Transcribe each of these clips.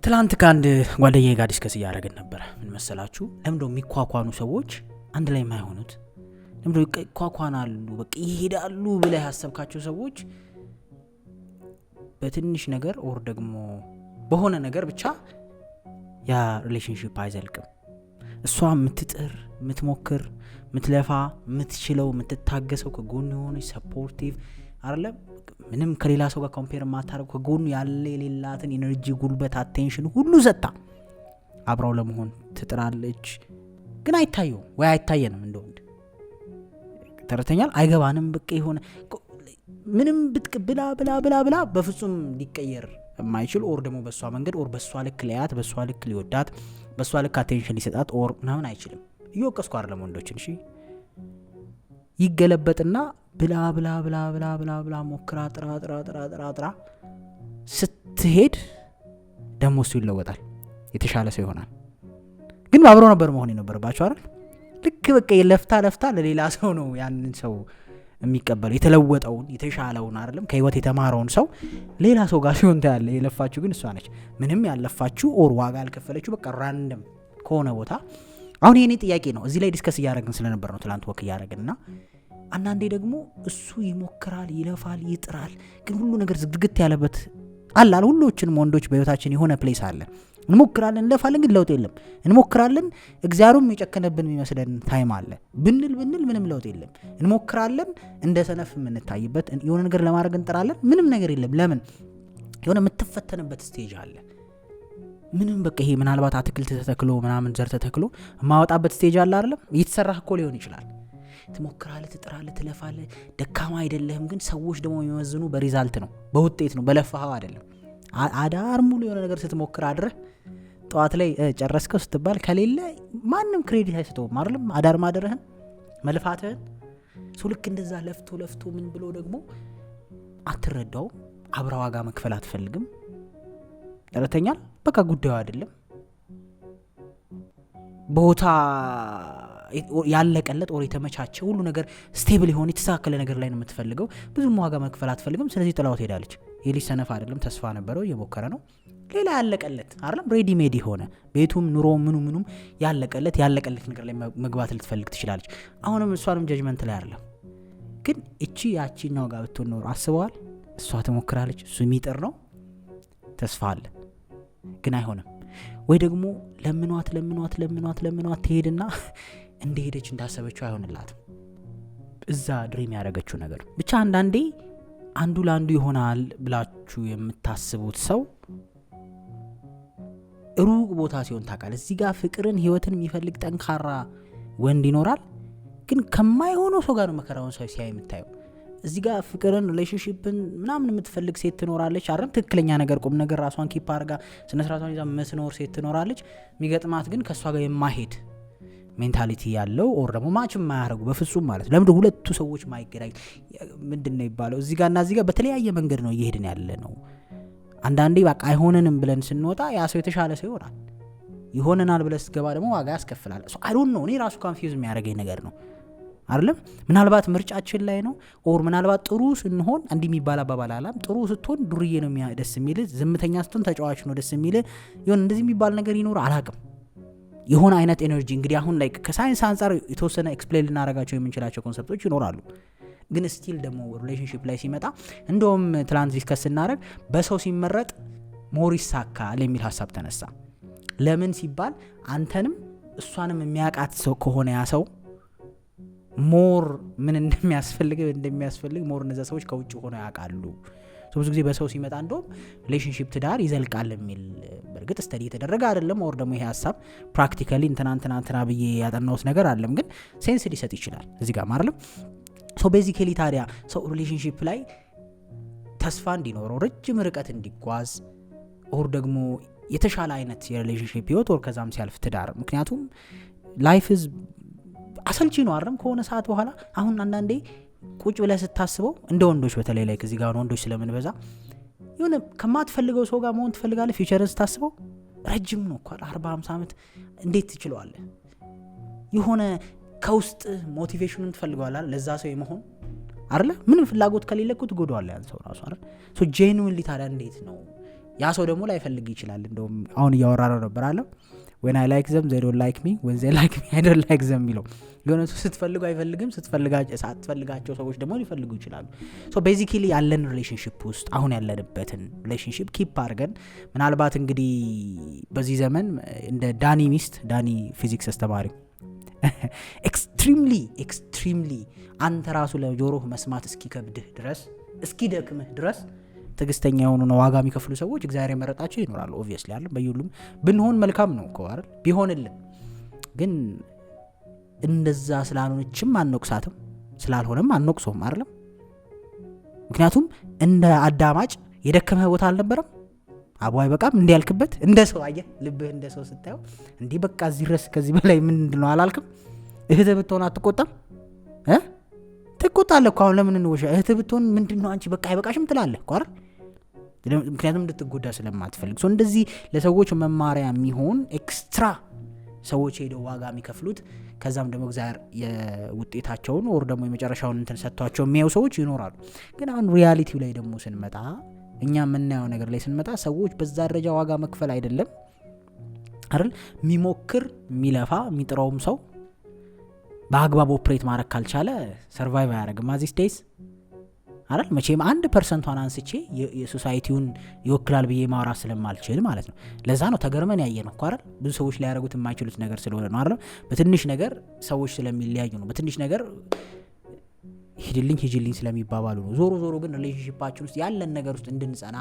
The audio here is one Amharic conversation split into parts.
ትላንት ከአንድ ጓደኛዬ ጋር ዲስከስ እያደረግን ነበር። ምን መሰላችሁ? ለምንድነው የሚኳኳኑ ሰዎች አንድ ላይ የማይሆኑት? ለምንድነው ይኳኳናሉ በቃ ይሄዳሉ ብለህ ያሰብካቸው ሰዎች በትንሽ ነገር ኦር ደግሞ በሆነ ነገር ብቻ ያ ሪሌሽንሺፕ አይዘልቅም። እሷ የምትጥር የምትሞክር የምትለፋ የምትችለው የምትታገሰው ከጎን የሆነ ሰፖርቲቭ አይደለም ምንም ከሌላ ሰው ጋር ኮምፔር ማታረግ ከጎን ያለ የሌላትን ኢነርጂ ጉልበት አቴንሽን ሁሉ ሰጣ አብራው ለመሆን ትጥራለች። ግን አይታየው ወይ አይታየንም እንደወንድ ተረተኛል አይገባንም። በቃ የሆነ ምንም ብትቀብላ ብላ በፍጹም ሊቀየር የማይችል ኦር ደግሞ በሷ መንገድ ኦር በሷ ልክ ሊያት በሷ ልክ ሊወዳት በሷ ልክ አቴንሽን ሊሰጣት ኦር ምናምን አይችልም። እየወቀስኩ አይደለም ወንዶችን እሺ። ይገለበጥና ብላ ሞክራ ጥራ ስትሄድ ደሞ እሱ ይለወጣል፣ የተሻለ ሰው ይሆናል። ግን አብሮ ነበር መሆን የነበረባቸው አይደል? ልክ በቃ ለፍታ ለሌላ ሰው ነው ያንን ሰው የሚቀበለው የተለወጠውን የተሻለውን አይደለም ከህይወት የተማረውን ሰው ሌላ ሰው ጋር ሲሆን ታያለ። የለፋችሁ ግን እሷ ነች ምንም ያለፋችሁ ኦር ዋጋ ያልከፈለችው በቃ ራንደም ከሆነ ቦታ። አሁን የኔ ጥያቄ ነው እዚህ ላይ ዲስከስ እያደረግን ስለነበር ነው ትላንት ወክ እያደረግንና አንዳንዴ ደግሞ እሱ ይሞክራል ይለፋል ይጥራል ግን ሁሉ ነገር ዝግግት ያለበት አላል። ሁሉዎችንም ወንዶች በህይወታችን የሆነ ፕሌስ አለ። እንሞክራለን እንለፋለን ግን ለውጥ የለም። እንሞክራለን እግዚአብሔርም የጨከነብን የሚመስለን ታይም አለ። ብንል ምንም ለውጥ የለም። እንሞክራለን እንደ ሰነፍ የምንታይበት የሆነ ነገር ለማድረግ እንጥራለን ምንም ነገር የለም። ለምን? የሆነ የምትፈተንበት ስቴጅ አለ። ምንም በቃ ይሄ ምናልባት አትክልት ተተክሎ ምናምን ዘር ተተክሎ ማወጣበት ስቴጅ አለ አይደለም? እየተሰራህ እኮ ሊሆን ይችላል። ትሞክራለህ ትጥራለህ ትለፋለህ ደካማ አይደለህም። ግን ሰዎች ደግሞ የሚመዝኑ በሪዛልት ነው በውጤት ነው በለፋው አይደለም። አዳር ሙሉ የሆነ ነገር ስትሞክር አድረህ ጠዋት ላይ ጨረስከው ስትባል ከሌለ ማንም ክሬዲት አይሰጠውም አይደለም? አዳር ማደረህን መልፋትህን ሰው ልክ እንደዛ ለፍቶ ምን ብሎ ደግሞ አትረዳው። አብራ ዋጋ መክፈል አትፈልግም። ተረተኛል በቃ ጉዳዩ አይደለም። ቦታ ያለቀለት ኦር የተመቻቸ ሁሉ ነገር ስቴብል የሆነ የተሳከለ ነገር ላይ ነው የምትፈልገው። ብዙም ዋጋ መክፈል አትፈልግም። ስለዚህ ጥላው ትሄዳለች። የልጅ ሰነፍ አይደለም ተስፋ ነበረው እየሞከረ ነው። ሌላ ያለቀለት አይደለም ሬዲ ሜድ የሆነ ቤቱም ኑሮ ምኑም ያለቀለት ነገር ላይ መግባት ልትፈልግ ትችላለች። አሁንም እሷንም ጀጅመንት ላይ አይደለም። ግን እቺ ያቺኛው ጋር ብትሆን ኖር አስበዋል። እሷ ትሞክራለች እሱ የሚጥር ነው ተስፋ አለ ግን አይሆንም። ወይ ደግሞ ለምኗት ትሄድና እንደሄደች እንዳሰበችው አይሆንላትም። እዛ ድሪም ያደረገችው ነገር ብቻ አንዳንዴ አንዱ ለአንዱ ይሆናል ብላችሁ የምታስቡት ሰው ሩቅ ቦታ ሲሆን ታውቃለህ። እዚህ ጋር ፍቅርን ህይወትን የሚፈልግ ጠንካራ ወንድ ይኖራል። ግን ከማይሆነው ሰው ጋር ነው መከራውን ሰው ሲያይ የምታየው። እዚህ ጋር ፍቅርን ሪሌሽንሺፕን ምናምን የምትፈልግ ሴት ትኖራለች አይደል? ትክክለኛ ነገር ቁም ነገር ራሷን ኪፕ አድርጋ ስነ ስርዓቷን ይዛ መስኖር ሴት ትኖራለች። የሚገጥማት ግን ከሷ ጋር የማይሄድ ሜንታሊቲ ያለው ኦር ደግሞ ማችም ማያረጉ በፍጹም ማለት ለምን ሁለቱ ሰዎች ማይገናኝ ምንድነው ይባለው? እዚህ ጋርና እዚህ ጋር በተለያየ መንገድ ነው እየሄድን ያለ ነው። አንዳንዴ በቃ አይሆንንም ብለን ስንወጣ ያ ሰው የተሻለ ሰው ይሆናል። ይሆነናል ብለን ስትገባ ደግሞ ዋጋ ያስከፍላል። አይ ዶንት ኖ እኔ ራሱ ኮንፊውዝ የሚያደርገኝ ነገር ነው አይደለም? ምናልባት ምርጫችን ላይ ነው ኦር ምናልባት ጥሩ ስንሆን እንዲህ የሚባል አባባል አላም ጥሩ ስትሆን ዱርዬ ነው ደስ የሚል፣ ዝምተኛ ስትሆን ተጫዋች ነው ደስ የሚል ይሁን እንደዚህ የሚባል ነገር ይኖር አላቅም። የሆነ አይነት ኤነርጂ እንግዲህ አሁን ላይ ከሳይንስ አንፃር የተወሰነ ኤክስፕሌን ልናደርጋቸው የምንችላቸው ኮንሰፕቶች ይኖራሉ። ግን ስቲል ደግሞ ሪሌሽንሺፕ ላይ ሲመጣ እንደውም ትላንት ዲስከስ ስናደርግ በሰው ሲመረጥ ሞር ይሳካል የሚል ሀሳብ ተነሳ። ለምን ሲባል አንተንም እሷንም የሚያውቃት ሰው ከሆነ ያ ሰው ሞር ምን እንደሚያስፈልግ ሞር እነዛ ሰዎች ከውጭ ሆነው ያውቃሉ። ብዙ ጊዜ በሰው ሲመጣ እንደውም ሪሌሽንሺፕ ትዳር ይዘልቃል የሚል በእርግጥ ስተዲ የተደረገ አይደለም። ኦር ደግሞ ይሄ ሀሳብ ፕራክቲካሊ እንትና ብዬ ያጠናውት ነገር አይደለም። ግን ሴንስ ሊሰጥ ይችላል እዚህ ጋር ማለት ነው። ቤዚካሊ ታዲያ ሰው ሪሌሽንሺፕ ላይ ተስፋ እንዲኖረው ረጅም ርቀት እንዲጓዝ ኦር ደግሞ የተሻለ አይነት የሪሌሽንሺፕ ህይወት ኦር ከዛም ሲያልፍ ትዳር ምክንያቱም ላይፍ ኢዝ አሰልቺ ነው አይደለም ከሆነ ሰዓት በኋላ። አሁን አንዳንዴ ቁጭ ብለህ ስታስበው እንደ ወንዶች በተለይ ላይ ከዚህ ጋር ወንዶች ስለምንበዛ የሆነ ከማትፈልገው ሰው ጋር መሆን ትፈልጋለህ። ፊውቸርን ስታስበው ረጅም ነው እኮ 40-50 ዓመት እንዴት ትችለዋለህ? የሆነ ከውስጥ ሞቲቬሽኑን ትፈልገዋለህ ለዛ ሰው የመሆን አይደለ? ምንም ፍላጎት ከሌለ እኮ ትጎዳዋለህ ያን ሰው ራሱ አይደል? ጄኑዊንሊ ታዲያ እንዴት ነው ያ ሰው ደግሞ ላይፈልግ ይችላል። እንደውም አሁን እያወራነው ነበር አለ when I like them they don't like me when they like me I don't like them የሚለው የሆነ ሰው ስትፈልጉ አይፈልግም፣ ሳትፈልጋቸው ሰዎች ደግሞ ሊፈልጉ ይችላሉ። ሶ ቤዚካሊ ያለን ሪሌሽንሺፕ ውስጥ አሁን ያለንበትን ሪሌሽንሺፕ ኪፕ አድርገን ምናልባት እንግዲህ በዚህ ዘመን እንደ ዳኒ ሚስት ዳኒ ፊዚክስ አስተማሪ ኤክስትሪምሊ አንተ ራሱ ለጆሮህ መስማት እስኪከብድህ ድረስ እስኪደክምህ ድረስ ትግስተኛ የሆኑ ነው ዋጋ የሚከፍሉ ሰዎች እግዚአብሔር የመረጣቸው ይኖራሉ። ኦብቪየስሊ አይደል በዩሉም ብንሆን መልካም ነው እኮ አይደል ቢሆንልን። ግን እንደዛ ስላልሆነችም አንወቅሳትም ስላልሆነም አንወቅሰውም አይደለም። ምክንያቱም እንደ አዳማጭ የደከመ ቦታ አልነበረም አባይ በቃም እንዲያልክበት እንደ ሰው አየ ልብህ እንደ ሰው ስታየው እንዴ በቃ እዚህ ድረስ ከዚህ በላይ ምን ነው አላልክም? እህት ብትሆን አትቆጣም? ትቆጣለህ እኮ። አሁን ለምን እንወሻ እህት ብትሆን ምንድነው አንቺ በቃ አይበቃሽም ትላለህ እኮ አይደል? ምክንያቱም እንድትጎዳ ስለማትፈልግ። ሶ እንደዚህ ለሰዎች መማሪያ የሚሆን ኤክስትራ ሰዎች ሄደው ዋጋ የሚከፍሉት ከዛም ደግሞ እግዚአብሔር የውጤታቸውን ወር ደግሞ የመጨረሻውን እንትን ሰጥቷቸው የሚያዩ ሰዎች ይኖራሉ። ግን አሁን ሪያሊቲው ላይ ደግሞ ስንመጣ እኛ የምናየው ነገር ላይ ስንመጣ ሰዎች በዛ ደረጃ ዋጋ መክፈል አይደለም አይደል የሚሞክር የሚለፋ የሚጥረውም ሰው በአግባብ ኦፕሬት ማድረግ ካልቻለ ሰርቫይቭ አያደርግም አዚስ ዴይስ አይደል። መቼም 1% አንስቼ የሶሳይቲውን ይወክላል ብዬ ማውራት ስለማልችል ማለት ነው። ለዛ ነው ተገርመን ያየነው እኮ አይደል። ብዙ ሰዎች ሊያደርጉት የማይችሉት ነገር ስለሆነ ነው አይደል። በትንሽ ነገር ሰዎች ስለሚለያዩ ነው። በትንሽ ነገር ሂጅልኝ ስለሚባባሉ ነው። ዞሮ ግን ሪሌሽንሺፓችን ውስጥ ያለን ነገር ውስጥ እንድንጸና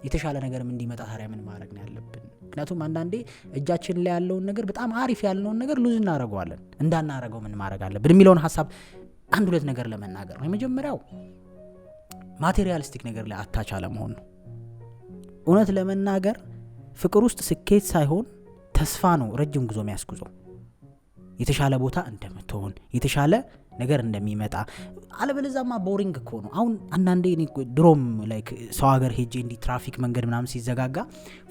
የተሻለ ነገርም እንዲመጣ ታዲያ ምን ማድረግ ነው ያለብን? ምክንያቱም አንዳንዴ እጃችን ላይ ያለውን ነገር በጣም አሪፍ ያልነውን ነገር ሉዝ እናደርገዋለን። እንዳናደርገው ምን ማድረግ አለብን የሚለውን ሀሳብ አንድ ሁለት ነገር ለመናገር ነው። የመጀመሪያው ማቴሪያሊስቲክ ነገር ላይ አታች አለመሆን ነው። እውነት ለመናገር ፍቅር ውስጥ ስኬት ሳይሆን ተስፋ ነው ረጅም ጉዞ የሚያስጉዘው። የተሻለ ቦታ እንደምትሆን የተሻለ ነገር እንደሚመጣ አለበለዛማ ቦሪንግ እኮ ነው። አሁን አንዳንዴ እኔ ድሮም ላይክ ሰው ሀገር ሄጄ እንዲ ትራፊክ መንገድ ምናምን ሲዘጋጋ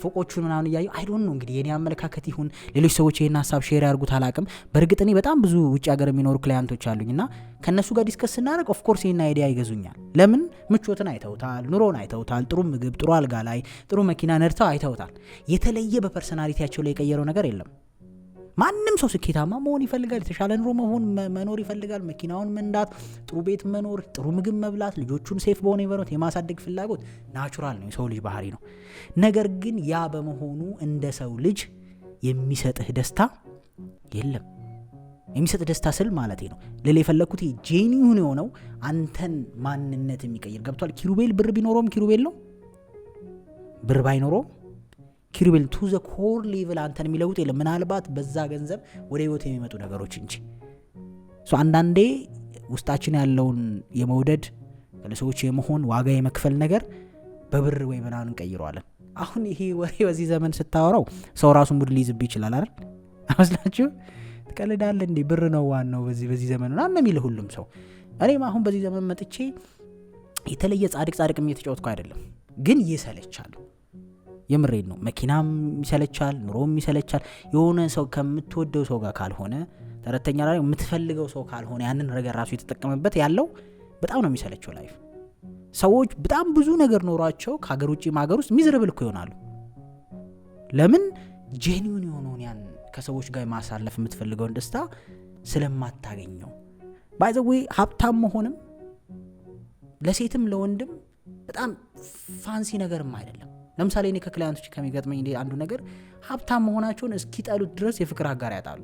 ፎቆቹን ምናምን እያዩ አይ ዶንት ኖ እንግዲህ የኔ አመለካከት ይሁን ሌሎች ሰዎች ይሄን ሀሳብ ሼር ያርጉት አላቅም። በእርግጥ እኔ በጣም ብዙ ውጭ ሀገር የሚኖሩ ክላይንቶች አሉኝና ከነሱ ጋር ዲስከስ ስናደርግ ኦፍ ኮርስ ይሄን አይዲያ ይገዙኛል። ለምን ምቾትን አይተውታል፣ ኑሮን አይተውታል፣ ጥሩ ምግብ፣ ጥሩ አልጋ ላይ ጥሩ መኪና ነድተው አይተውታል። የተለየ በፐርሰናሊቲያቸው ላይ የቀየረው ነገር የለም። ማንም ሰው ስኬታማ መሆን ይፈልጋል፣ የተሻለ ኑሮ መኖር ይፈልጋል፣ መኪናውን መንዳት፣ ጥሩ ቤት መኖር፣ ጥሩ ምግብ መብላት፣ ልጆቹን ሴፍ በሆነ ይበሩት የማሳደግ ፍላጎት ናቹራል ነው፣ የሰው ልጅ ባህሪ ነው። ነገር ግን ያ በመሆኑ እንደ ሰው ልጅ የሚሰጥህ ደስታ የለም። የሚሰጥ ደስታ ስል ማለት ነው ለሌ የፈለኩት ጄኒውን የሆነው አንተን ማንነት የሚቀይር ገብቷል። ኪሩቤል ብር ቢኖረውም ኪሩቤል ነው፣ ብር ባይኖረውም ኪሩቤል ቱ ዘ ኮር ሌቭል አንተን የሚለውጥ የለም። ምናልባት በዛ ገንዘብ ወደ ህይወት የሚመጡ ነገሮች እንጂ አንዳንዴ ውስጣችን ያለውን የመውደድ ለሰዎች የመሆን ዋጋ የመክፈል ነገር በብር ወይ ምናምን እንቀይረዋለን። አሁን ይሄ ወሬ በዚህ ዘመን ስታወራው ሰው ራሱ ሙድ ሊይዝብ ይችላል አይደል? አመስላችሁ ትቀልዳለ እንዴ? ብር ነው ዋናው በዚህ ዘመን እና የሚል ሁሉም ሰው። እኔም አሁን በዚህ ዘመን መጥቼ የተለየ ጻድቅ እየተጫወትኩ አይደለም፣ ግን ይሰለቻል። የምሬድ ነው። መኪናም ይሰለቻል፣ ኑሮም ይሰለቻል። የሆነ ሰው ከምትወደው ሰው ጋር ካልሆነ ተረተኛ ላይ የምትፈልገው ሰው ካልሆነ ያንን ነገር ራሱ የተጠቀመበት ያለው በጣም ነው የሚሰለቸው ላይፍ። ሰዎች በጣም ብዙ ነገር ኖሯቸው ከሀገር ውጭም ሀገር ውስጥ ሚዝረብል እኮ ይሆናሉ። ለምን? ጄኒውን የሆነውን ያን ከሰዎች ጋር ማሳለፍ የምትፈልገውን ደስታ ስለማታገኘው። ባይ ዘ ዌይ ሀብታም መሆንም ለሴትም ለወንድም በጣም ፋንሲ ነገርም አይደለም። ለምሳሌ እኔ ከክላይንቶች ከሚገጥመኝ አንዱ ነገር ሀብታም መሆናቸውን እስኪጠሉት ድረስ የፍቅር አጋር ያጣሉ።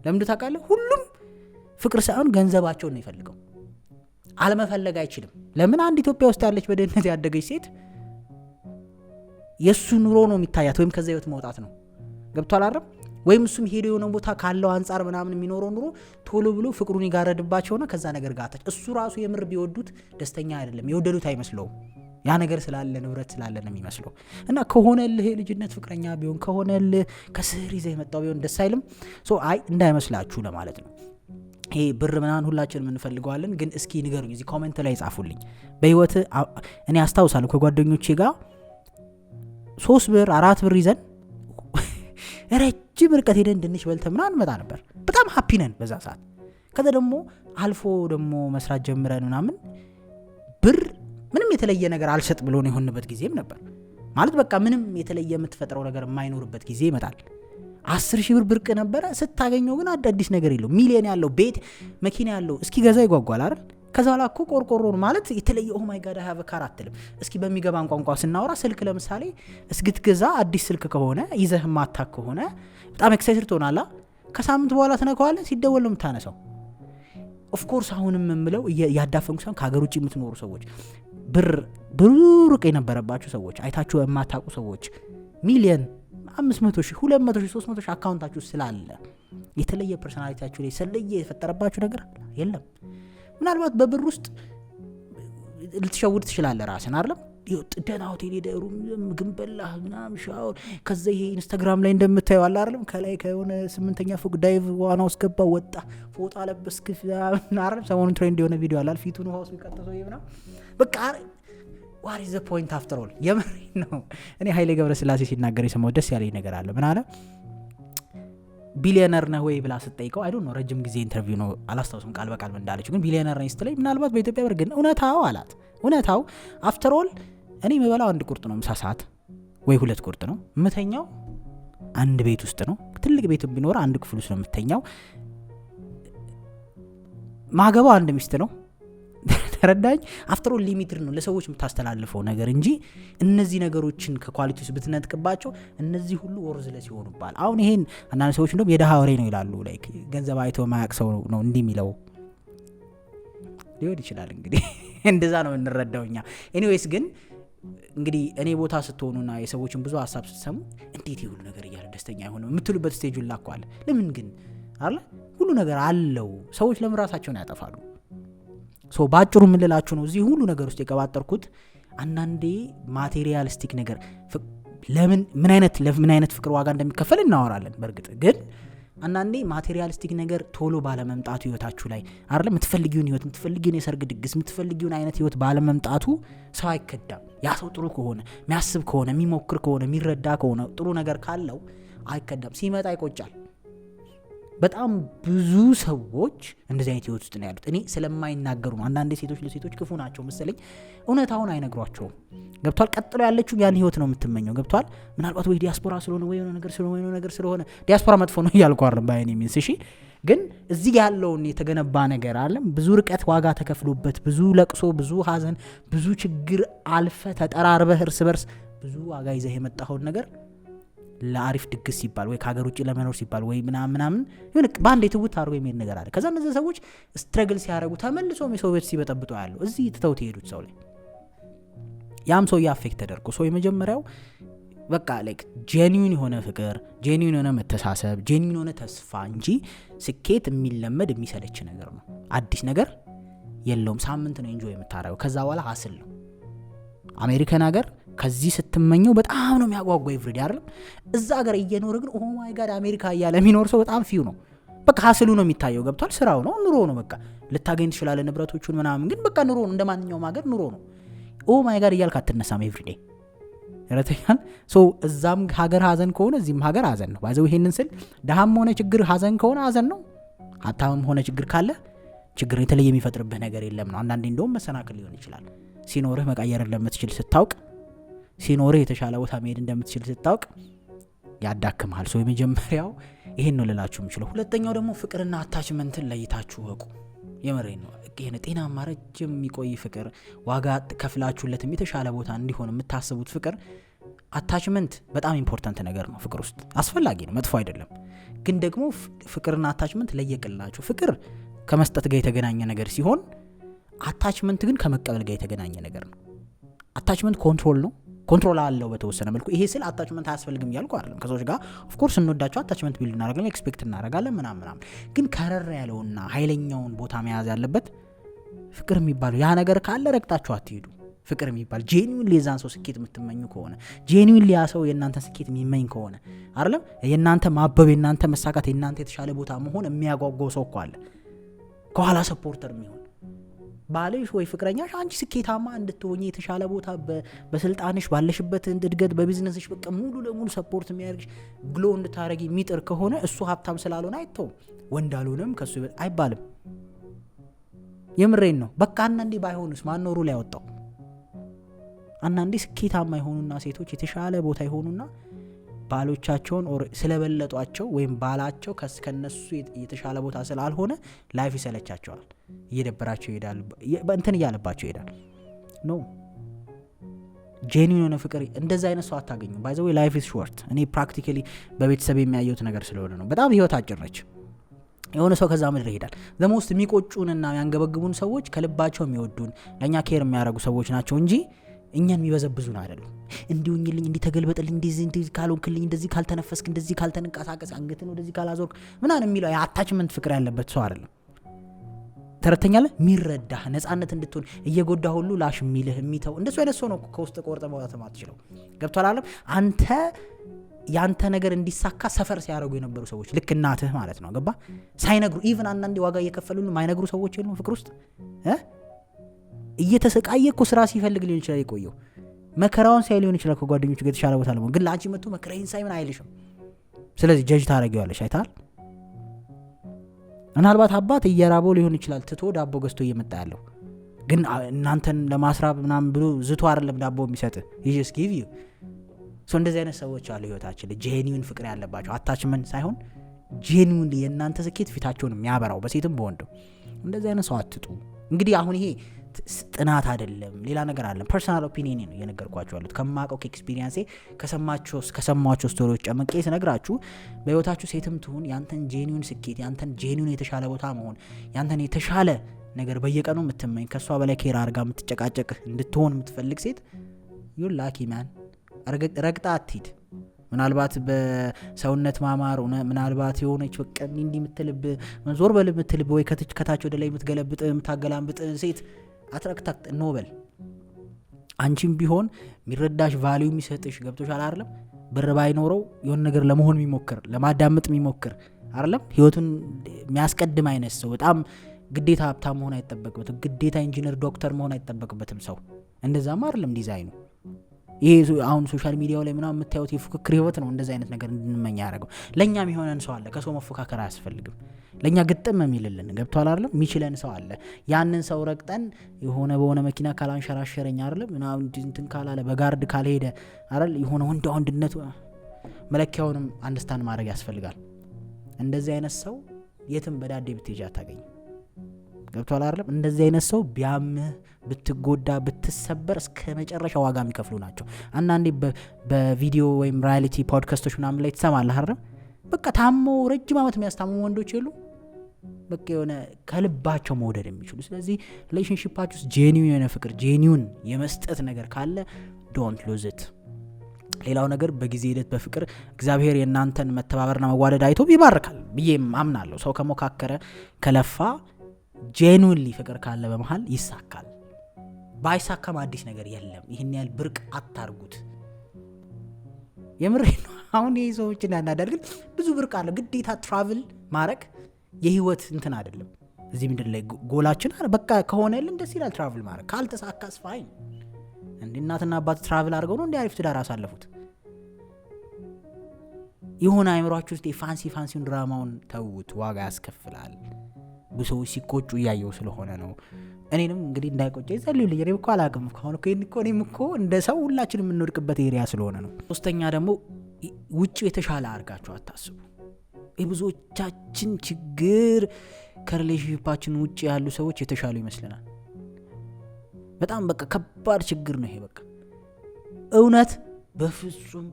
ለምን ታውቃለህ? ሁሉም ፍቅር ሳይሆን ገንዘባቸውን ነው ይፈልገው። አለመፈለግ አይችልም። ለምን? አንድ ኢትዮጵያ ውስጥ ያለች በድህነት ያደገች ሴት የሱ ኑሮ ነው የሚታያት፣ ወይም ከዛ ህይወት መውጣት ነው። ገብቷል አይደል? ወይም እሱም ሄዶ የሆነ ቦታ ካለው አንጻር ምናምን የሚኖረው ኑሮ ቶሎ ብሎ ፍቅሩን ይጋረድባቸውና ከዛ ነገር ጋር እሱ ራሱ የምር ቢወዱት ደስተኛ አይደለም፣ የወደዱት አይመስለውም። ያ ነገር ስላለ ንብረት ስላለ ነው የሚመስለው። እና ከሆነልህ የልጅነት ፍቅረኛ ቢሆን ከሆነልህ ከስር ይዘህ የመጣው ቢሆን ደስ አይልም። አይ እንዳይመስላችሁ ለማለት ነው። ይሄ ብር ምናምን ሁላችንም እንፈልገዋለን፣ ግን እስኪ ንገሩኝ፣ እዚህ ኮሜንት ላይ ጻፉልኝ። በህይወት እኔ አስታውሳለሁ ከጓደኞቼ ጋር 3 ብር 4 ብር ይዘን ረጅም ርቀት ሄደን ድንች በልተን ምናምን እንመጣ ነበር። በጣም ሃፒ ነን በዛ ሰዓት። ከዛ ደግሞ አልፎ ደግሞ መስራት ጀምረን ምናምን ብር ምንም የተለየ ነገር አልሰጥ ብሎ ነው የሆነበት ጊዜም ነበር። ማለት በቃ ምንም የተለየ የምትፈጥረው ነገር የማይኖርበት ጊዜ ይመጣል። 10,000 ብር ብርቅ ነበረ ስታገኘው ግን አዲስ ነገር የለው። ሚሊዮን ያለው ቤት መኪና ያለው እስኪ ገዛ ይጓጓል አይደል? ከዛ በኋላ እኮ ቆርቆሮን ማለት የተለየ ኦ ማይ ጋድ ሃቭ ካር አትልም። እስኪ በሚገባን ቋንቋ ስናወራ ስልክ ለምሳሌ እስክትገዛ አዲስ ስልክ ከሆነ ይዘህ ማታክ ከሆነ በጣም ኤክሳይትድ ትሆናለህ። ከሳምንት በኋላ ትነካዋለህ፣ ሲደወል ነው የምታነሳው። ኦፍ ኮርስ አሁንም የምለው ያዳፈንኩ ሳይሆን ከሀገር ውጭ የምትኖሩ ሰዎች ብር ሩቅ የነበረባችሁ ሰዎች አይታችሁ የማታውቁ ሰዎች ሚሊየን 500,000 200,000 300,000 አካውንታችሁ ስላለ የተለየ ፐርሰናሊቲያችሁ ላይ ስለየ የፈጠረባችሁ ነገር የለም። ምናልባት በብር ውስጥ ልትሸውድ ትችላለህ ራስን አይደለም። ደህና ሆቴል ሄደህ ምግብ በላህ ምናምን ሻወር፣ ከዛ ይሄ ኢንስታግራም ላይ እንደምታየው አለ አይደለም ከላይ ከሆነ 8ኛ ፎቅ ዳይቭ ዋና ውስጥ ገባ ወጣ ፎጣ ለበስክ አይደለም። ሰሞኑን ትሬንድ የሆነ ቪዲዮ አለ ፊቱን ውሃ ውስጥ የሚቀጥሰው ይብና በቃ what is the point after all? የምር ነው። እኔ ኃይሌ ገብረስላሴ ሲናገር የሰማው ደስ ያለኝ ነገር አለ። ምን አለ? ቢሊዮነር ነህ ወይ ብላ ስትጠይቀው አይ ዶንት ኖ ረጅም ጊዜ ኢንተርቪው ነው አላስታውስም ቃል በቃል ምን እንዳለችው፣ ግን ቢሊዮነር ነኝ ስትለኝ ምናልባት በኢትዮጵያ ብር ግን እውነታው አላት። እውነታው አፍተር ኦል እኔ የምበላው 1 ቁርጥ ነው ምሳ ሰዓት ወይ 2 ቁርጥ ነው። የምተኛው አንድ ቤት ውስጥ ነው። ትልቅ ቤትም ቢኖር አንድ ክፍል ውስጥ ነው የምተኛው። ማገባው አንድ ሚስት ነው። ተረዳኝ። አፍተር ኦል ሊሚትድ ነው ለሰዎች የምታስተላልፈው ነገር እንጂ እነዚህ ነገሮችን ከኳሊቲ ውስጥ ብትነጥቅባቸው እነዚህ ሁሉ ወርዝለስ ይሆኑባል። አሁን ይሄን አንዳንድ ሰዎች እንደውም የደሃ ወሬ ነው ይላሉ። ላይክ ገንዘብ አይቶ ማያቅ ሰው ነው እንዲህ የሚለው ሊሆን ይችላል። እንግዲህ እንደዛ ነው እንረዳው እኛ። ኤኒዌይስ ግን እንግዲህ እኔ ቦታ ስትሆኑና የሰዎችን ብዙ ሀሳብ ስትሰሙ እንዴት ይሁሉ ነገር እያለ ደስተኛ አይሆንም የምትሉበት ስቴጁን ላኳለ። ለምን ግን አለ ሁሉ ነገር አለው። ሰዎች ለምን ራሳቸውን ያጠፋሉ? ሶ ባጭሩ ምን ልላችሁ ነው እዚህ ሁሉ ነገር ውስጥ የቀባጠርኩት አንዳንዴ ማቴሪያሊስቲክ ነገር ለምን ምን አይነት ፍቅር ዋጋ እንደሚከፈል እናወራለን። በእርግጥ ግን አንዳንዴ ማቴሪያሊስቲክ ነገር ቶሎ ባለመምጣቱ ህይወታችሁ ላይ አይደለም የምትፈልጊውን ህይወት የምትፈልጊውን የሰርግ ድግስ የምትፈልጊውን አይነት ህይወት ባለመምጣቱ ሰው አይከዳም። ያ ሰው ጥሩ ከሆነ የሚያስብ ከሆነ የሚሞክር ከሆነ የሚረዳ ከሆነ ጥሩ ነገር ካለው አይከዳም። ሲመጣ ይቆጫል። በጣም ብዙ ሰዎች እንደዚህ አይነት ህይወት ውስጥ ነው ያሉት። እኔ ስለማይናገሩ ነው። አንዳንድ ሴቶች ለሴቶች ክፉ ናቸው መሰለኝ፣ እውነታውን አይነግሯቸውም። ገብቷል? ቀጥሎ ያለችው ያን ህይወት ነው የምትመኘው። ገብቷል? ምናልባት ወይ ዲያስፖራ ስለሆነ ወይ የሆነ ነገር ስለሆነ ዲያስፖራ መጥፎ ነው እያልኩ አይደለም ባይኔ ሚንስ። እሺ ግን እዚህ ያለውን የተገነባ ነገር አለም ብዙ ርቀት ዋጋ ተከፍሎበት ብዙ ለቅሶ ብዙ ሀዘን ብዙ ችግር አልፈ ተጠራርበህ እርስ በርስ ብዙ ዋጋ ይዘህ የመጣኸውን ነገር ለአሪፍ ድግስ ሲባል ወይ ከሀገር ውጭ ለመኖር ሲባል ወይ ምናምን ይሁን በአንድ የትውት አድርጎ የሚሄድ ነገር አለ። ከዛ እነዚህ ሰዎች ስትረግል ሲያደርጉ ተመልሶም የሰው ቤት ሲበጠብጡ ያለው እዚህ ትተውት የሄዱት ሰው ላይ ያም ሰው ያፌክት ተደርጎ ሰው የመጀመሪያው በቃ ላይክ ጄኒዩን የሆነ ፍቅር ጄኒዩን የሆነ መተሳሰብ ጄኒዩን የሆነ ተስፋ እንጂ ስኬት የሚለመድ የሚሰለች ነገር ነው። አዲስ ነገር የለውም። ሳምንት ነው ኢንጆይ የምታረገው። ከዛ በኋላ ሀስል ነው። አሜሪካን ሀገር ከዚህ ስትመኘው በጣም ነው የሚያጓጓው ኤቭሪዴ አይደለም። እዛ ሀገር እየኖረ ግን ኦ ማይ ጋድ አሜሪካ እያለ የሚኖር ሰው በጣም ፊው ነው። በቃ ሀስሉ ነው የሚታየው። ገብቷል? ስራው ነው ኑሮ ነው። በቃ ልታገኝ ትችላለህ ንብረቶቹን ምናምን፣ ግን በቃ ኑሮ ነው። እንደማንኛውም ሀገር ኑሮ ነው። ኦ ማይ ጋድ እያልክ አትነሳም ኤቭሪዴ ረተኛል። ሶ እዛም ሀገር ሀዘን ከሆነ እዚህም ሀገር ሀዘን ነው። ባይዘው ይሄንን ስል ደሃም ሆነ ችግር ሀዘን ከሆነ ሀዘን ነው። ሀብታምም ሆነ ችግር ካለ ችግር የተለየ የሚፈጥርብህ ነገር የለም ነው። አንዳንዴ እንደውም መሰናክል ሊሆን ይችላል። ሲኖርህ መቀየር እንደምትችል ስታውቅ፣ ሲኖርህ የተሻለ ቦታ መሄድ እንደምትችል ስታውቅ ያዳክማል። ሶ የመጀመሪያው ይሄን ነው ልላችሁ የምችለው። ሁለተኛው ደግሞ ፍቅርና አታችመንትን ለይታችሁ ወቁ። የመሬን ነው ይሄን ጤናማ ረጅም የሚቆይ ፍቅር ዋጋ ከፍላችሁለትም የተሻለ ቦታ እንዲሆን የምታስቡት ፍቅር አታችመንት በጣም ኢምፖርታንት ነገር ነው። ፍቅር ውስጥ አስፈላጊ ነው፣ መጥፎ አይደለም። ግን ደግሞ ፍቅርና አታችመንት ለየቅላችሁ። ፍቅር ከመስጠት ጋር የተገናኘ ነገር ሲሆን አታችመንት ግን ከመቀበል ጋር የተገናኘ ነገር ነው። አታችመንት ኮንትሮል ነው። ኮንትሮል አለው በተወሰነ መልኩ። ይሄ ስል አታችመንት አያስፈልግም ያልኩ አይደለም። ከሰዎች ጋር ኦፍ ኮርስ እንወዳቸው አታችመንት ቢልድ እናደርጋለን፣ ኤክስፔክት እናደርጋለን ምናምን። ግን ከረር ያለውና ኃይለኛውን ቦታ መያዝ ያለበት ፍቅር የሚባለው ያ ነገር ካለ ረግጣችሁ አትሄዱ። ፍቅር የሚባል ጄኒዩን የዛን ሰው ስኬት የምትመኙ ከሆነ ጄኒዩን ያ ሰው የእናንተ ስኬት የሚመኝ ከሆነ አይደለም የእናንተ ማበብ የእናንተ መሳካት የእናንተ የተሻለ ቦታ መሆን የሚያጓጓው ሰው እኮ አለ ከኋላ ሰፖርተር የሚሆን ባልሽ ወይ ፍቅረኛሽ አንቺ ስኬታማ እንድትሆኚ የተሻለ ቦታ በስልጣንሽ ባለሽበት እድገት በቢዝነስሽ በቃ ሙሉ ለሙሉ ሰፖርት የሚያደርግሽ ግሎ እንድታረጊ የሚጥር ከሆነ እሱ ሀብታም ስላልሆነ አይተውም። ወንድ አልሆነም ከሱ አይባልም። የምሬን ነው። በቃ አንዴ ባይሆንስ ማን ኖሩ ላይ ያወጣው አንዳንዴ ስኬታማ የሆኑና ሴቶች የተሻለ ቦታ ይሆኑና ባሎቻቸውን ስለበለጧቸው ወይም ባላቸው ከነሱ የተሻለ ቦታ ስላልሆነ ላይፍ ይሰለቻቸዋል፣ እየደበራቸው ይሄዳል፣ እንትን እያለባቸው ይሄዳል። ኖ ጄኒን የሆነ ፍቅር እንደዛ አይነት ሰው አታገኙም። ባይ ዘ ዌይ ላይፍ ኢዝ ሾርት። እኔ ፕራክቲካሊ በቤተሰብ የሚያየውት ነገር ስለሆነ ነው። በጣም ህይወት አጭር ነች። የሆነ ሰው ከዛ ምድር ይሄዳል። ዘሞስት የሚቆጩንና የሚያንገበግቡን ሰዎች ከልባቸው የሚወዱን ለእኛ ኬር የሚያደርጉ ሰዎች ናቸው እንጂ እኛን የሚበዘብዙን አይደሉም። እንዲሁኝልኝ፣ እንዲተገልበጥልኝ፣ እንደዚህ ካልሆንክልኝ፣ እንደዚህ ካልተነፈስክ፣ እንደዚህ ካልተንቀሳቀስ፣ አንገትን ወደዚህ ካላዞርክ ምናምን የሚለው የአታችመንት ፍቅር ያለበት ሰው አይደለም። ተረተኛለህ? የሚረዳህ ነፃነት እንድትሆን እየጎዳ ሁሉ ላሽ የሚልህ የሚተው እንደሱ አይነት ሰው ነው ከውስጥ ቆርጠ ማውጣት ማትችለው። ገብቶሃል አይደል? አንተ ያንተ ነገር እንዲሳካ ሰፈር ሲያደርጉ የነበሩ ሰዎች ልክ እናትህ ማለት ነው። ገባ? ሳይነግሩ ኢቭን አንዳንዴ ዋጋ እየከፈሉልን ማይነግሩ ሰዎች የሉም ፍቅር ውስጥ እየተሰቃየ እኮ ስራ ሲፈልግ ሊሆን ይችላል የቆየው፣ መከራውን ሳይ ሊሆን ይችላል ከጓደኞቹ ጋር የተሻለ ቦታ ለመሆን፣ ግን ለአንቺ መጥቶ መከራዬን ሳይ ምን አይልሽም። ስለዚህ ጀጅ ታደርጊዋለሽ። አይተሃል? ምናልባት አባት እየራበው ሊሆን ይችላል ትቶ ዳቦ ገዝቶ እየመጣ ያለው፣ ግን እናንተን ለማስራብ ምናምን ብሎ ዝቶ አይደለም ዳቦ የሚሰጥ ይጅስ ጊቭ ዩ። እንደዚህ አይነት ሰዎች አሉ ህይወታችን ጄኒውን ፍቅር ያለባቸው፣ አታችመንት ሳይሆን ጄኒውን የእናንተ ስኬት ፊታቸውን የሚያበራው በሴትም በወንድም። እንደዚህ አይነት ሰው አትጡ። እንግዲህ አሁን ይሄ ጥናት አይደለም ሌላ ነገር አለ፣ ፐርሰናል ኦፒኒየን ነው እየነገርኳችሁ ያሉት ከማውቀው ከኤክስፒሪየንሴ ከሰማችሁ ስቶሪዎች ጨምቄ ስነግራችሁ። በህይወታችሁ ሴትም ትሁን ያንተን ጄኒውን ስኬት፣ ያንተን ጄኒውን የተሻለ ቦታ መሆን፣ ያንተን የተሻለ ነገር በየቀኑ የምትመኝ ከሷ በላይ ኬር አድርጋ የምትጨቃጨቅ እንድትሆን የምትፈልግ ሴት ዩ ላኪ ማን። ረግጣ አትሂድ። ምናልባት በሰውነት ማማር ምናልባት የሆነች በቃ እንዲህ የምትልብ ዞር በል የምትልብ ወይ ከታች ወደ ላይ የምትገለብጥ የምታገላምጥ ሴት አትረክታክ ኖበል። አንቺም ቢሆን የሚረዳሽ ቫልዩ የሚሰጥሽ ገብቶሻል አይደለም? ብር ባይኖረው የሆነ ነገር ለመሆን የሚሞክር ለማዳመጥ የሚሞክር አይደለም? ህይወቱን የሚያስቀድም አይነት ሰው በጣም ግዴታ ሀብታም መሆን አይጠበቅበትም፣ ግዴታ ኢንጂነር ዶክተር መሆን አይጠበቅበትም ሰው። እንደዛም አይደለም ዲዛይኑ። ይሄ አሁን ሶሻል ሚዲያው ላይ ምናምን የምታዩት የፉክክር ህይወት ነው እንደዛ አይነት ነገር እንድንመኝ ያደረገው። ለእኛም የሆነን ሰው አለ፣ ከሰው መፎካከር አያስፈልግም። ለእኛ ግጥም የሚልልን ገብቶሃል አይደለም? የሚችለን ሰው አለ። ያንን ሰው ረግጠን የሆነ በሆነ መኪና ካላንሸራሸረኝ አይደለም ምናምን እንትን ካላለ በጋርድ ካልሄደ አይደል የሆነ ወንድነት መለኪያውንም አንደርስታንድ ማድረግ ያስፈልጋል። እንደዚህ አይነት ሰው የትም በዳዴ ብትሄጂ አታገኝም። ገብቶሃል አይደለም? እንደዚህ አይነት ሰው ቢያምህ ብትጎዳ ብትሰበር እስከ መጨረሻ ዋጋ የሚከፍሉ ናቸው። አንዳንዴ በቪዲዮ ወይም ሪያሊቲ ፖድካስቶች ምናምን ላይ ትሰማለህ አይደል? በቃ ታሞ ረጅም ዓመት የሚያስታምሙ ወንዶች የሉ በቃ የሆነ ከልባቸው መውደድ የሚችሉ። ስለዚህ ሪሌሽንሺፓችሁ ውስጥ ጄኒውን የሆነ ፍቅር ጄኒውን የመስጠት ነገር ካለ ዶንት ሉዝ ኢት። ሌላው ነገር በጊዜ ሂደት በፍቅር እግዚአብሔር የእናንተን መተባበርና መዋደድ አይቶ ይባርካል ብዬ አምናለሁ። ሰው ከሞካከረ ከለፋ ጄኒውንሊ ፍቅር ካለ በመሃል ይሳካል። ባይሳካም አዲስ ነገር የለም። ይህን ያህል ብርቅ አታርጉት። የምሬ ነው። አሁን ይህ ሰዎችን ያናዳል፣ ግን ብዙ ብርቅ አለ። ግዴታ ትራቭል ማድረግ የህይወት እንትን አይደለም። እዚህ ምድር ላይ ጎላችን በቃ ከሆነልን ደስ ይላል ትራቭል ማድረግ። ካልተሳካስ ፋይን። እንደ እናትና አባት ትራቭል አድርገው ነው እንደ አሪፍ ትዳር አሳለፉት። የሆነ አይምሯችሁ ውስጥ ፋንሲውን ድራማውን ተውት፣ ዋጋ ያስከፍላል። ብዙዎች ሲቆጩ እያየው ስለሆነ ነው። እኔንም እንግዲህ እንዳይቆጨ ይጸልዩልኝ። እኔም እኮ አላቅም እኔም እኮ እንደ ሰው ሁላችን የምንወድቅበት ኤሪያ ስለሆነ ነው። ሶስተኛ ደግሞ ውጭ የተሻለ አድርጋችሁ አታስቡ። የብዙዎቻችን ችግር ከሪሌሽንሺፓችን ውጭ ያሉ ሰዎች የተሻሉ ይመስለናል። በጣም በቃ ከባድ ችግር ነው ይሄ። በቃ እውነት በፍጹም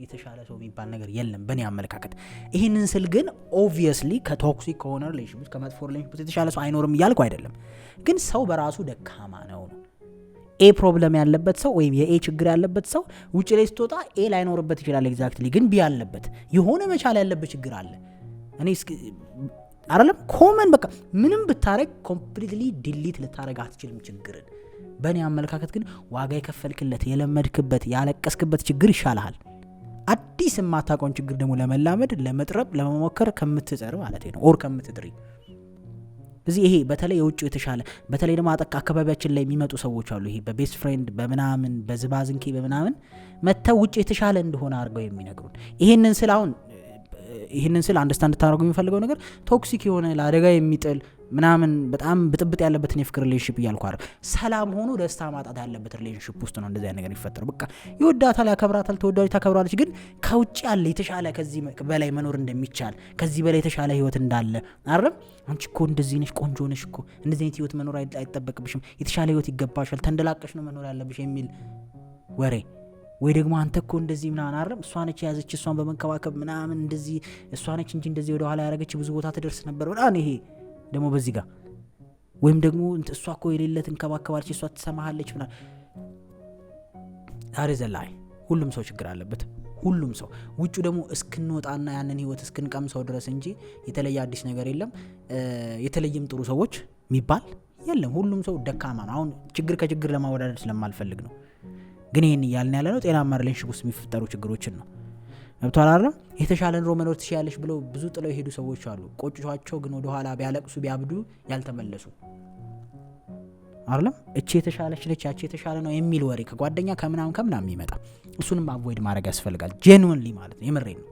የተሻለ ሰው የሚባል ነገር የለም በእኔ አመለካከት። ይህንን ስል ግን ኦብቪየስሊ ከቶክሲክ ከሆነ ሪሌሽንሺፕ ከመጥፎ ሪሌሽንሺፕ የተሻለ ሰው አይኖርም እያልኩ አይደለም። ግን ሰው በራሱ ደካማ ነው። ኤ ፕሮብለም ያለበት ሰው ወይም የኤ ችግር ያለበት ሰው ውጭ ላይ ስትወጣ ኤ ላይኖርበት ይችላል ኤግዛክትሊ፣ ግን ቢ ያለበት የሆነ መቻል ያለበት ችግር አለ። እኔ አይደለም ኮመን በቃ ምንም ብታረግ ኮምፕሊትሊ ዲሊት ልታረግ አትችልም ችግርን። በእኔ አመለካከት ግን ዋጋ የከፈልክለት የለመድክበት ያለቀስክበት ችግር ይሻልሃል። አዲስ የማታውቀውን ችግር ደግሞ ለመላመድ ለመጥረብ ለመሞከር ከምትጠር ማለት ነው ኦር ከምትጥሪ። እዚህ ይሄ በተለይ የውጭው የተሻለ በተለይ ደግሞ አካባቢያችን ላይ የሚመጡ ሰዎች አሉ። ይሄ በቤስት ፍሬንድ በምናምን በዝባዝንኬ በምናምን መተው ውጭ የተሻለ እንደሆነ አድርገው የሚነግሩን። ይሄንን ስለ አሁን ይህንን ስል አንደርስታንድ ታደርጉ የሚፈልገው ነገር ቶክሲክ የሆነ ለአደጋ የሚጥል ምናምን በጣም ብጥብጥ ያለበትን የፍቅር ሪሌሽንሺፕ እያልኩ አይደል። ሰላም ሆኖ ደስታ ማጣት ያለበት ሪሌሽንሺፕ ውስጥ ነው እንደዚህ አይነት ነገር ይፈጠር። በቃ ይወዳታል፣ ያከብራታል፣ ተወዳጅ ታከብራለች፣ ግን ከውጭ ያለ የተሻለ ከዚህ በላይ መኖር እንደሚቻል ከዚህ በላይ የተሻለ ህይወት እንዳለ አይደል። አንቺ እኮ እንደዚህ ነሽ፣ ቆንጆ ነሽ እኮ እንደዚህ አይነት ህይወት መኖር አይጠበቅብሽም፣ የተሻለ ህይወት ይገባሻል፣ ተንደላቀሽ ነው መኖር ያለብሽ የሚል ወሬ ወይ ደግሞ አንተ እኮ እንደዚህ ምናምን አይደል፣ እሷ ነች ያዘች፣ እሷን በመንከባከብ ምናምን እንደዚህ እሷ ነች እንጂ እንደዚህ ወደ ኋላ ያደረገች ብዙ ቦታ ትደርስ ነበር ምናምን። ይሄ ደግሞ በዚህ ጋር ወይም ደግሞ እሷ እኮ የሌለ ትንከባከባለች፣ እሷ ትሰማሃለች ምናምን። ዛሬ ዘላይ ሁሉም ሰው ችግር አለበት፣ ሁሉም ሰው ውጩ ደግሞ እስክንወጣና ያንን ህይወት እስክንቀምሰው ድረስ እንጂ የተለየ አዲስ ነገር የለም። የተለየም ጥሩ ሰዎች የሚባል የለም። ሁሉም ሰው ደካማ ነው። አሁን ችግር ከችግር ለማወዳደር ስለማልፈልግ ነው። ግን ይሄን እያልን ያለ ነው ጤናማ ሪሌሽንሺፕ ውስጥ የሚፈጠሩ ችግሮችን ነው። መብቷል አይደል? የተሻለ ኑሮ መኖር ትችያለሽ ብለው ብዙ ጥለው የሄዱ ሰዎች አሉ። ቆጭቷቸው ግን ወደ ኋላ ቢያለቅሱ ቢያብዱ ያልተመለሱ አይደለም። እቺ የተሻለች ነች፣ ያቺ የተሻለ ነው የሚል ወሬ ከጓደኛ ከምናም ይመጣ። እሱንም አቮይድ ማድረግ ያስፈልጋል። ጄኑዊንሊ ማለት ነው። የምሬ ነው።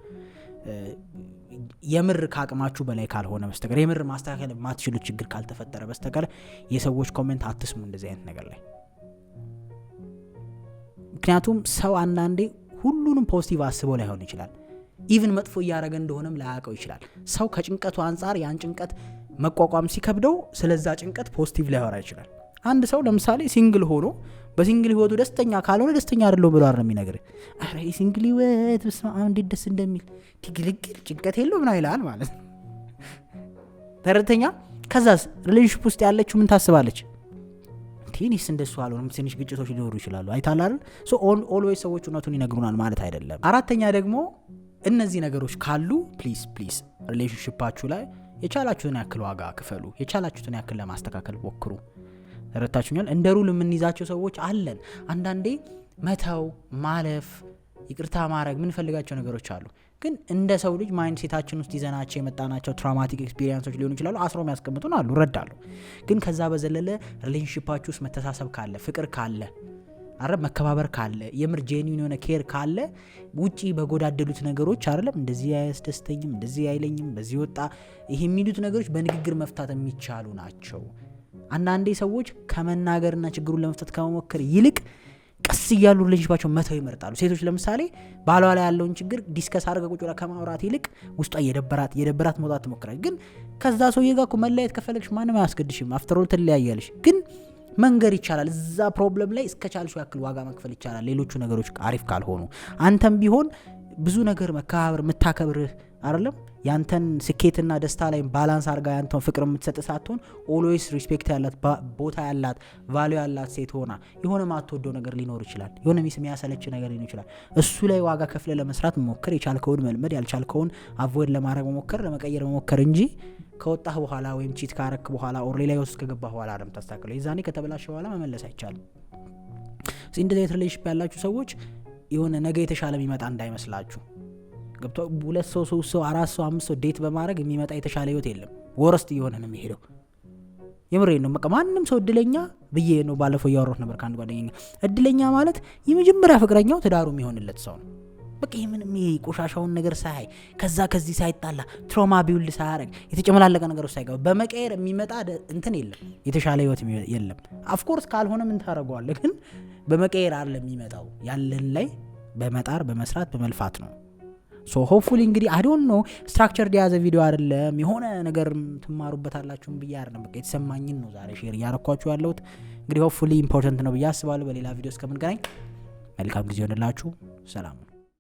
የምር ካቅማችሁ በላይ ካልሆነ በስተቀር የምር ማስተካከል ማትችሉት ችግር ካልተፈጠረ በስተቀር የሰዎች ኮሜንት አትስሙ እንደዚህ አይነት ነገር ላይ። ምክንያቱም ሰው አንዳንዴ ሁሉንም ፖዚቲቭ አስበው ላይሆን ይችላል። ኢቭን መጥፎ እያደረገ እንደሆነም ላያውቀው ይችላል። ሰው ከጭንቀቱ አንጻር ያን ጭንቀት መቋቋም ሲከብደው ስለዛ ጭንቀት ፖዚቲቭ ላይሆን ይችላል። አንድ ሰው ለምሳሌ ሲንግል ሆኖ በሲንግል ህይወቱ ደስተኛ ካልሆነ ደስተኛ አይደለም ብሎ አይደለም የሚነግር። አረ ሲንግል ህይወት በስመ አብ እንዴት ደስ እንደሚል ትግልግል ጭንቀት የለው ምን ይላል ማለት ነው። ተረተኛ ከዛስ ሪሌሽንሺፕ ውስጥ ያለችው ምን ታስባለች? ቲኒስ እንደሱ አልሆነም፣ ትንሽ ግጭቶች ሊኖሩ ይችላሉ። አይታላል። ሶ ኦልዌይስ ሰዎች እውነቱን ይነግሩናል ማለት አይደለም። አራተኛ ደግሞ እነዚህ ነገሮች ካሉ ፕሊዝ ሪሌሽንሺፓችሁ ላይ የቻላችሁትን ያክል ዋጋ ክፈሉ፣ የቻላችሁትን ያክል ለማስተካከል ሞክሩ። ተረታችሁኛል? እንደ ሩል የምንይዛቸው ሰዎች አለን። አንዳንዴ መተው፣ ማለፍ፣ ይቅርታ ማድረግ ምንፈልጋቸው ነገሮች አሉ። ግን እንደ ሰው ልጅ ማይንድ ሴታችን ውስጥ ይዘናቸው የመጣናቸው ትራውማቲክ ኤክስፒሪየንሶች ሊሆኑ ይችላሉ። አስሮም ያስቀምጡን አሉ፣ እረዳለሁ። ግን ከዛ በዘለለ ሪሌሽንሺፓችሁ ውስጥ መተሳሰብ ካለ፣ ፍቅር ካለ፣ አረ መከባበር ካለ፣ የምር ጄኒን የሆነ ኬር ካለ ውጪ በጎዳደሉት ነገሮች አይደለም እንደዚህ አያስደስተኝም፣ እንደዚህ አይለኝም፣ በዚህ ወጣ ይሄ የሚሉት ነገሮች በንግግር መፍታት የሚቻሉ ናቸው። አንዳንዴ ሰዎች ከመናገርና ችግሩን ለመፍታት ከመሞከር ይልቅ ቀስ እያሉ ሪሌሽንሺፓቸው መተው ይመርጣሉ። ሴቶች ለምሳሌ ባሏ ላይ ያለውን ችግር ዲስከስ አድርጋ ቁጭ ብላ ከማውራት ይልቅ ውስጧ የደበራት መውጣት ትሞክራለች። ግን ከዛ ሰውዬ ጋር እኮ መለያየት ከፈለግሽ ማንም አያስገድሽም። አፍተር ኦል ትለያያለሽ። ግን መንገር ይቻላል። እዛ ፕሮብለም ላይ እስከቻልሽው ያክል ዋጋ መክፈል ይቻላል። ሌሎቹ ነገሮች አሪፍ ካልሆኑ አንተም ቢሆን ብዙ ነገር መከባበር የምታከብርህ አይደለም ያንተን ስኬትና ደስታ ላይ ባላንስ አድርጋ ያንተን ፍቅር የምትሰጥ ሳትሆን ኦልዌይስ ሪስፔክት ያላት ቦታ ያላት ቫልዩ ያላት ሴት ሆና የሆነ ማትወደው ነገር ሊኖር ይችላል። የሆነ የሚያሰለች ነገር ሊኖር ይችላል። እሱ ላይ ዋጋ ከፍለ ለመስራት መሞከር፣ የቻልከውን መልመድ፣ ያልቻልከውን አቮይድ ለማድረግ መሞከር፣ ለመቀየር መሞከር እንጂ ከወጣህ በኋላ ወይም ቺት ካረክ በኋላ ኦር ሌላ ውስጥ ከገባህ በኋላ አይደለም ታስተካክለው። የዛኔ ከተበላሽ በኋላ መመለስ አይቻልም። እንደዚህ አይነት ሪሌሽንሺፕ ያላችሁ ሰዎች የሆነ ነገ የተሻለ የሚመጣ እንዳይመስላችሁ። ገብቶ 2 ሰው 3 ሰው 4 ሰው 5 ሰው ዴት በማድረግ የሚመጣ የተሻለ ህይወት የለም። ወረስት እየሆነ ነው የሚሄደው። የምሬን ነው። በቃ ማንም ሰው እድለኛ ብዬ ነው ባለፈው እያወራሁት ነበር ከአንድ ጓደኛዬ። እድለኛ ማለት የመጀመሪያ ፍቅረኛው ትዳሩ የሚሆንለት ሰው ነው። በቃ ምንም ቆሻሻውን ነገር ሳይ ከዚህ ሳይጣላ ትራውማ ቢውል ሳያረግ የተጨመላለቀ ነገር ሳይገባ በመቀየር የሚመጣ እንትን የለም፣ የተሻለ ህይወት የለም። ኦፍኮርስ ካልሆነ ምን ታረጋዋለህ? ግን በመቀየር አይደለም የሚመጣው፣ ያለን ላይ በመጣር በመስራት በመልፋት ነው። ሶ ሆፕፉሊ እንግዲህ አይ ዶንት ኖ ስትራክቸርድ የያዘ ቪዲዮ አይደለም፣ የሆነ ነገር ትማሩበታላችሁም ብዬ አይደለም፣ በቃ የተሰማኝን ነው ዛሬ ሼር እያረኳችሁ ያለሁት። እንግዲህ ሆፕፉሊ ኢምፖርታንት ነው ብዬ አስባለሁ። በሌላ ቪዲዮ እስከምንገናኝ መልካም ጊዜ ይሆንላችሁ። ሰላም።